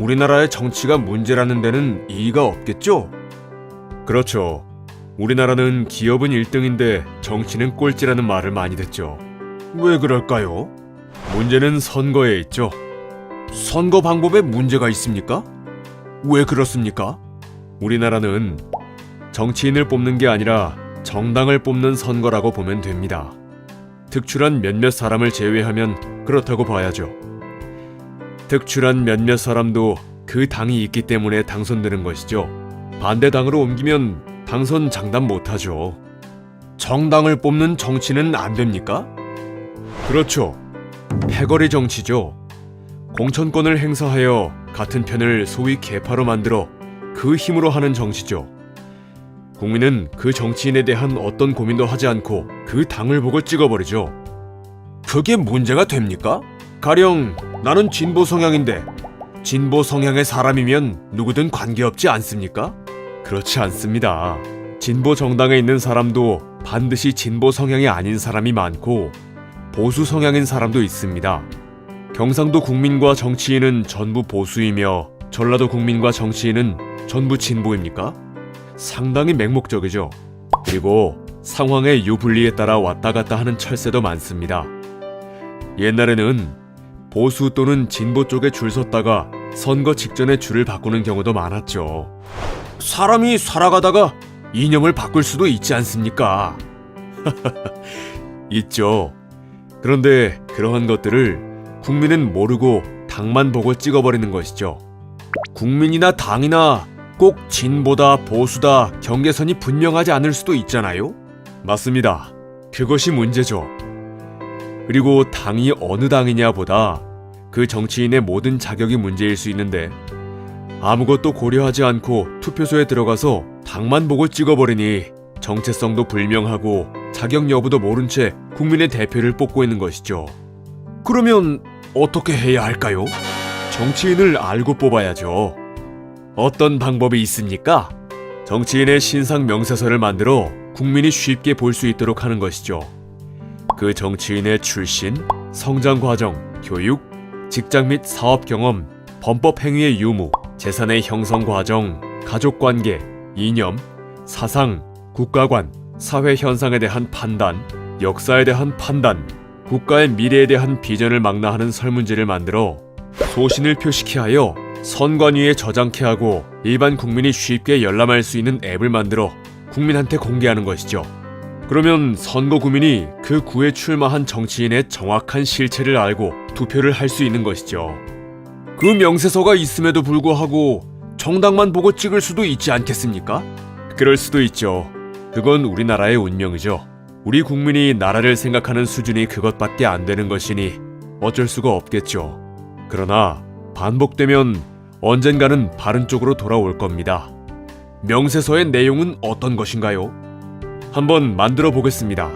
우리나라의 정치가 문제라는 데는 이의가 없겠죠? 그렇죠. 우리나라는 기업은 1등인데 정치는 꼴찌라는 말을 많이 듣죠. 왜 그럴까요? 문제는 선거에 있죠. 선거 방법에 문제가 있습니까? 왜 그렇습니까? 우리나라는 정치인을 뽑는 게 아니라 정당을 뽑는 선거라고 보면 됩니다. 특출한 몇몇 사람을 제외하면 그렇다고 봐야죠. 특출한 몇몇 사람도 그 당이 있기 때문에 당선되는 것이죠. 반대 당으로 옮기면 당선 장담 못하죠. 정당을 뽑는 정치는 안 됩니까? 그렇죠. 패거리 정치죠. 공천권을 행사하여 같은 편을 소위 계파로 만들어 그 힘으로 하는 정치죠. 국민은 그 정치인에 대한 어떤 고민도 하지 않고 그 당을 보고 찍어버리죠. 그게 문제가 됩니까? 가령 나는 진보 성향인데 진보 성향의 사람이면 누구든 관계없지 않습니까? 그렇지 않습니다. 진보 정당에 있는 사람도 반드시 진보 성향이 아닌 사람이 많고 보수 성향인 사람도 있습니다. 경상도 국민과 정치인은 전부 보수이며 전라도 국민과 정치인은 전부 진보입니까? 상당히 맹목적이죠. 그리고 상황의 유불리에 따라 왔다 갔다 하는 철새도 많습니다. 옛날에는 보수 또는 진보 쪽에 줄 섰다가 선거 직전에 줄을 바꾸는 경우도 많았죠. 사람이 살아가다가 이념을 바꿀 수도 있지 않습니까? 있죠. 그런데 그러한 것들을 국민은 모르고 당만 보고 찍어버리는 것이죠. 국민이나 당이나 꼭 진보다 보수다 경계선이 분명하지 않을 수도 있잖아요? 맞습니다. 그것이 문제죠. 그리고 당이 어느 당이냐 보다 그 정치인의 모든 자격이 문제일 수 있는데 아무것도 고려하지 않고 투표소에 들어가서 당만 보고 찍어버리니 정체성도 불명하고 자격 여부도 모른 채 국민의 대표를 뽑고 있는 것이죠. 그러면 어떻게 해야 할까요? 정치인을 알고 뽑아야죠. 어떤 방법이 있습니까? 정치인의 신상 명세서를 만들어 국민이 쉽게 볼 수 있도록 하는 것이죠. 그 정치인의 출신, 성장 과정, 교육, 직장 및 사업 경험, 범법 행위의 유무, 재산의 형성 과정, 가족 관계, 이념, 사상, 국가관, 사회 현상에 대한 판단, 역사에 대한 판단, 국가의 미래에 대한 비전을 망라하는 설문지를 만들어 소신을 표시케 하여 선관위에 저장케 하고 일반 국민이 쉽게 열람할 수 있는 앱을 만들어 국민한테 공개하는 것이죠. 그러면 선거 구민이 그 구에 출마한 정치인의 정확한 실체를 알고 투표를 할 수 있는 것이죠. 그 명세서가 있음에도 불구하고 정당만 보고 찍을 수도 있지 않겠습니까? 그럴 수도 있죠. 그건 우리나라의 운명이죠. 우리 국민이 나라를 생각하는 수준이 그것밖에 안 되는 것이니 어쩔 수가 없겠죠. 그러나 반복되면 언젠가는 바른 쪽으로 돌아올 겁니다. 명세서의 내용은 어떤 것인가요? 한번 만들어 보겠습니다.